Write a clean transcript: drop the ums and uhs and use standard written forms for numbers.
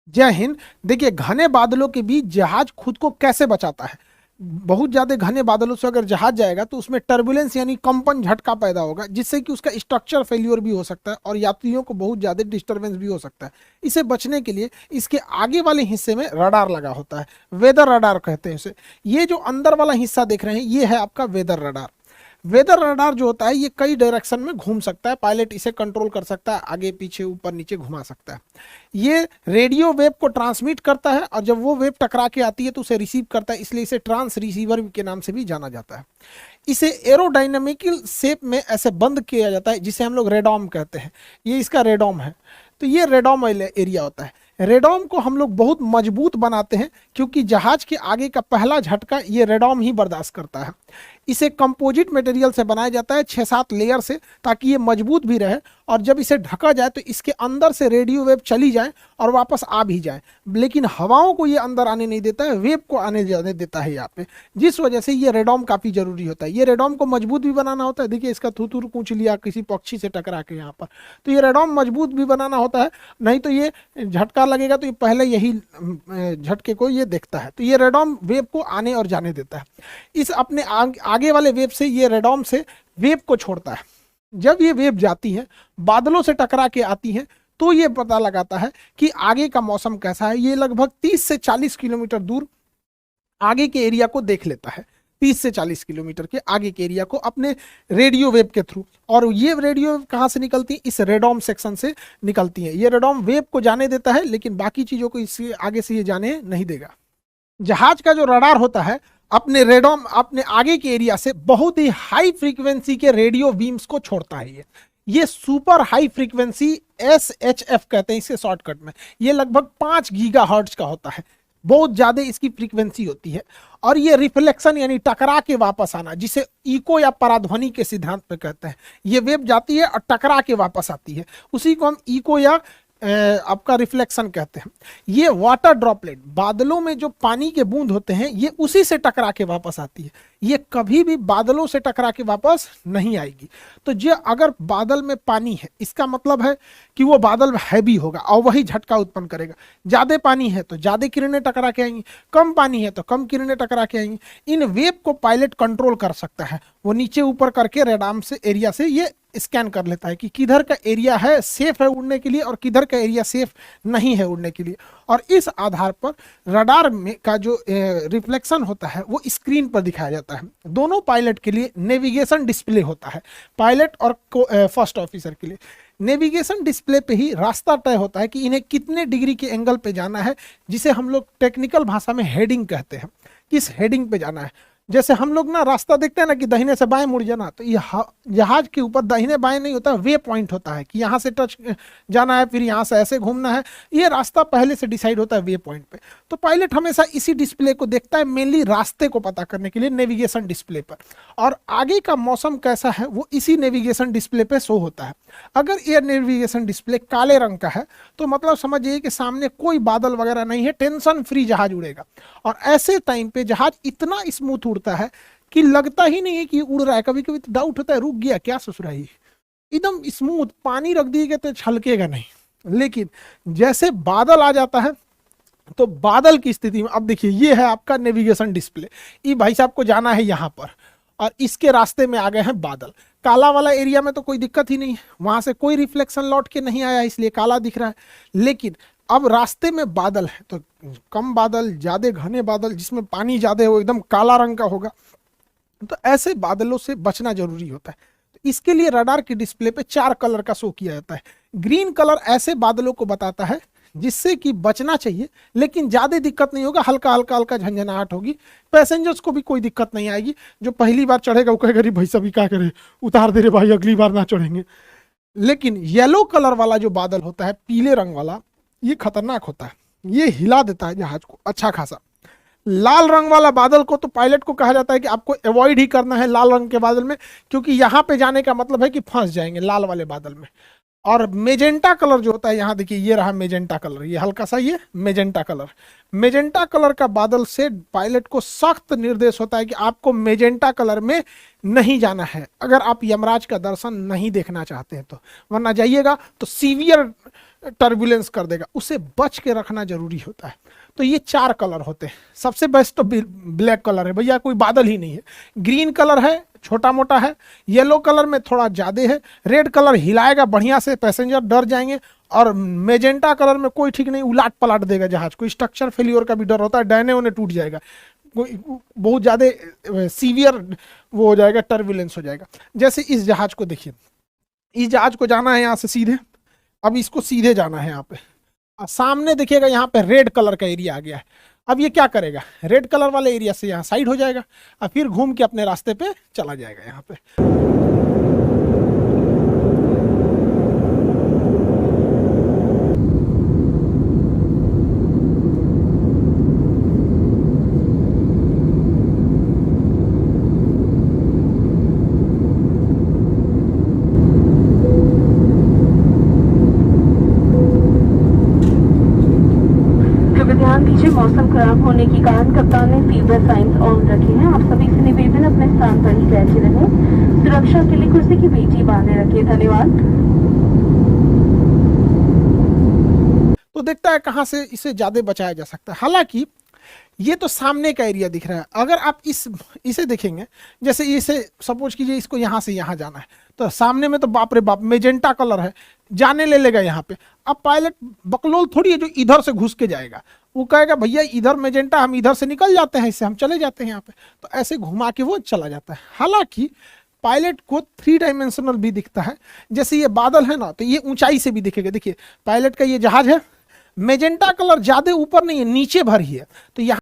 जय हिंद। देखिए, घने बादलों के बीच जहाज खुद को कैसे बचाता है। बहुत ज्यादा घने बादलों से अगर जहाज जाएगा तो उसमें टर्बुलेंस यानी कंपन झटका पैदा होगा, जिससे कि उसका स्ट्रक्चर फेल्योर भी हो सकता है और यात्रियों को बहुत ज्यादा डिस्टरबेंस भी हो सकता है। इसे बचने के लिए इसके आगे वाले हिस्से में रडार लगा होता है, वेदर रडार कहते हैं इसे। ये जो अंदर वाला हिस्सा देख रहे हैं ये है आपका वेदर रडार। वेदर रडार जो होता है ये कई डायरेक्शन में घूम सकता है, पायलट इसे कंट्रोल कर सकता है, आगे पीछे ऊपर नीचे घुमा सकता है। ये रेडियो वेव को ट्रांसमिट करता है और जब वो वेव टकरा के आती है तो उसे रिसीव करता है, इसलिए इसे ट्रांस रिसीवर के नाम से भी जाना जाता है। इसे एरोडायनेमिकल शेप में ऐसे बंद किया जाता है जिसे हम लोग रेडॉम कहते हैं। ये इसका रेडॉम है। तो ये रेडॉम एरिया होता है। रेडॉम को हम लोग बहुत मजबूत बनाते हैं क्योंकि जहाज के आगे का पहला झटका ये रेडॉम ही बर्दाश्त करता है। इसे कंपोजिट मटेरियल से बनाया जाता है 6-7 लेयर से, ताकि ये मजबूत भी रहे और जब इसे ढका जाए तो इसके अंदर से रेडियो वेव चली जाए और वापस आ भी जाए, लेकिन हवाओं को ये अंदर आने नहीं देता है, वेव को आने जाने देता है यहाँ पे। जिस वजह से ये रेडॉम काफ़ी जरूरी होता है। ये रेडॉम को मजबूत भी बनाना होता है। देखिए, इसका थूथूर कूच लिया किसी पक्षी से टकरा के यहाँ पर, तो ये रेडॉम मजबूत भी बनाना होता है, नहीं तो ये झटका लगेगा तो ये पहले यही झटके को ये देखता है। तो ये रेडॉम वेव को आने और जाने देता है। इस अपने आगे वाले वेव से ये रेडॉम से वेव को छोड़ता है। जब ये वेव जाती है, बादलों से टकरा के आती है, तो ये पता लगाता है कि आगे का मौसम कैसा है। ये लगभग 30 से 40 किलोमीटर दूर आगे के एरिया को देख लेता है, 30 से 40 किलोमीटर के आगे के एरिया को अपने रेडियो वेव के थ्रू। और ये रेडियो वेव कहाँ से निकलती है? इस रेडॉम सेक्शन से निकलती है। ये रेडॉम वेव को जाने देता है, लेकिन बाकी चीजों को इससे आगे से ये जाने नहीं देगा। जहाज का जो रडार होता है अपने रेडॉम अपने आगे के एरिया से बहुत ही हाई फ्रीक्वेंसी के रेडियो बीम्स को छोड़ता है। ये सुपर हाई फ्रीक्वेंसी SHF कहते हैं इसे शॉर्टकट में। ये लगभग 5 गीगाहर्ट्ज का होता है, बहुत ज्यादा इसकी फ्रीक्वेंसी होती है। और ये रिफ्लेक्शन यानी टकरा के वापस आना, जिसे इको या पराध्वनि के सिद्धांत पे कहते हैं। ये वेव जाती है और टकरा के वापस आती है, उसी को हम इको या आपका रिफ्लेक्शन कहते हैं। ये वाटर ड्रॉपलेट, बादलों में जो पानी के बूंद होते हैं, ये उसी से टकरा के वापस आती है। ये कभी भी बादलों से टकरा के वापस नहीं आएगी। तो जो अगर बादल में पानी है, इसका मतलब है कि वो बादल हैवी होगा और वही झटका उत्पन्न करेगा। ज्यादा पानी है तो ज्यादा किरणें टकरा के आएंगी, कम पानी है तो कम किरणें टकरा के आएंगी। इन वेव को पायलट कंट्रोल कर सकता है। वो नीचे ऊपर करके रेडाम से एरिया से ये स्कैन कर लेता है कि किधर का एरिया है सेफ है उड़ने के लिए और किधर का एरिया सेफ नहीं है उड़ने के लिए। और इस आधार पर रडार में का जो रिफ्लेक्शन होता है वो स्क्रीन पर दिखाया जाता है। दोनों पायलट के लिए नेविगेशन डिस्प्ले होता है, पायलट और फर्स्ट ऑफिसर के लिए। नेविगेशन डिस्प्ले पे ही रास्ता तय होता है कि इन्हें कितने डिग्री के एंगल पे जाना है, जिसे हम लोग टेक्निकल भाषा में हेडिंग कहते हैं। किस हेडिंग पे जाना है। जैसे हम लोग ना रास्ता देखते हैं ना कि दाहिने से बाएं मुड़ जाना, तो ये जहाज के ऊपर दाहिने बाएं नहीं होता, वे पॉइंट होता है कि यहाँ से टच जाना है, फिर यहाँ से ऐसे घूमना है। ये रास्ता पहले से डिसाइड होता है वे पॉइंट पे। तो पायलट हमेशा इसी डिस्प्ले को देखता है, मेनली रास्ते को पता करने के लिए नेविगेशन डिस्प्ले पर। और आगे का मौसम कैसा है वो इसी नेविगेशन डिस्प्ले पे शो होता है। अगर ये नेविगेशन डिस्प्ले काले रंग का है तो मतलब समझिए कि सामने कोई बादल वगैरह नहीं है, टेंशन फ्री जहाज उड़ेगा। और ऐसे टाइम पे जहाज इतना स्मूथ उड़ता है कि लगता ही नहीं है कि उड़ रहा है। कभी कभी तो डाउट होता है रुक गया क्या ससुरा, ही एकदम स्मूथ, पानी रख दिएगा तो छलकेगा नहीं। लेकिन जैसे बादल आ जाता है तो बादल की स्थिति में, अब देखिए ये है आपका नेविगेशन डिस्प्ले। ये भाई साहब को जाना है यहाँ पर और इसके रास्ते में आ गए हैं बादल। काला वाला एरिया में तो कोई दिक्कत ही नहीं है, वहां से कोई रिफ्लेक्शन लौट के नहीं आया इसलिए काला दिख रहा है। लेकिन अब रास्ते में बादल है तो कम बादल, ज्यादा घने बादल जिसमें पानी ज्यादा है वो एकदम काला रंग का होगा। तो ऐसे बादलों से बचना जरूरी होता है। तो इसके लिए रडार की डिस्प्ले पे 4 कलर का शो किया जाता है। ग्रीन कलर ऐसे बादलों को बताता है जिससे कि बचना चाहिए, लेकिन ज्यादा दिक्कत नहीं होगा, हल्का हल्का हल्का झंझनाहट होगी। पैसेंजर्स को भी कोई दिक्कत नहीं आएगी। जो पहली बार चढ़ेगा वो कहेगा भाई सभी क्या करे, उतार दे रे भाई, अगली बार ना चढ़ेंगे। लेकिन येलो कलर वाला जो बादल होता है, पीले रंग वाला, ये खतरनाक होता है, ये हिला देता है जहाज को अच्छा खासा। लाल रंग वाला बादल को तो पायलट को कहा जाता है कि आपको अवॉइड ही करना है लाल रंग के बादल में, क्योंकि यहाँ पे जाने का मतलब है कि फंस जाएंगे लाल वाले बादल में। और मेजेंटा कलर जो होता है, यहाँ देखिए ये रहा मेजेंटा कलर, ये हल्का सा ये मेजेंटा कलर। मेजेंटा कलर का बादल से पायलट को सख्त निर्देश होता है कि आपको मेजेंटा कलर में नहीं जाना है, अगर आप यमराज का दर्शन नहीं देखना चाहते हैं तो। वरना जाइएगा तो सीवियर टर्बुलेंस कर देगा, उसे बच के रखना जरूरी होता है। तो ये 4 कलर होते हैं। सबसे बेस्ट तो ब्लैक कलर है भैया, कोई बादल ही नहीं है। ग्रीन कलर है, छोटा मोटा है। येलो कलर में थोड़ा ज़्यादा है। रेड कलर हिलाएगा बढ़िया से, पैसेंजर डर जाएंगे। और मेजेंटा कलर में कोई ठीक नहीं, उलाट पलाट देगा जहाज को, स्ट्रक्चर फेलियर का भी डर होता है, डैने उन्हें टूट जाएगा, कोई बहुत ज़्यादा सीवियर वो हो जाएगा, टर्बुलेंस हो जाएगा। जैसे इस जहाज को देखिए, इस जहाज को जाना है यहाँ से सीधे, अब इसको सीधे जाना है यहाँ पे। सामने देखिएगा यहाँ पे रेड कलर का एरिया आ गया है। अब ये क्या करेगा, रेड कलर वाले एरिया से यहाँ साइड हो जाएगा और फिर घूम के अपने रास्ते पे चला जाएगा यहाँ पे। ध्यान दीजिए, मौसम खराब होने के कारण कप्तान ने फीवर साइंस ऑन रखे हैं। आप सभी से निवेदन अपने स्थान पर ही बैठे रहें। सुरक्षा के लिए कुर्सी की बेटी बांधे रखें। धन्यवाद। तो देखता है कहाँ से इसे ज्यादा बचाया जा सकता है। हालांकि ये तो सामने का एरिया दिख रहा है, अगर आप इसे देखेंगे, जैसे इसे सपोज कीजिए इसको यहाँ से यहाँ जाना है, तो सामने में तो बाप रे बाप मेजेंटा कलर है, जाने ले लेगा यहाँ पे। अब पायलट बकलोल थोड़ी है जो इधर से घुस के जाएगा, वो कहेगा भैया इधर मेजेंटा, हम इधर से निकल जाते हैं, इससे हम चले जाते हैं यहाँ पे, तो ऐसे घुमा के वो चला जाता है। हालांकि पायलट को 3 डायमेंशनल भी दिखता है, जैसे ये बादल है ना, तो ये ऊंचाई से भी दिखेगा। देखिए पायलट का ये जहाज है, मेजेंटा कलर ज्यादा ऊपर नहीं है, नीचे भर ही है, तो यहाँ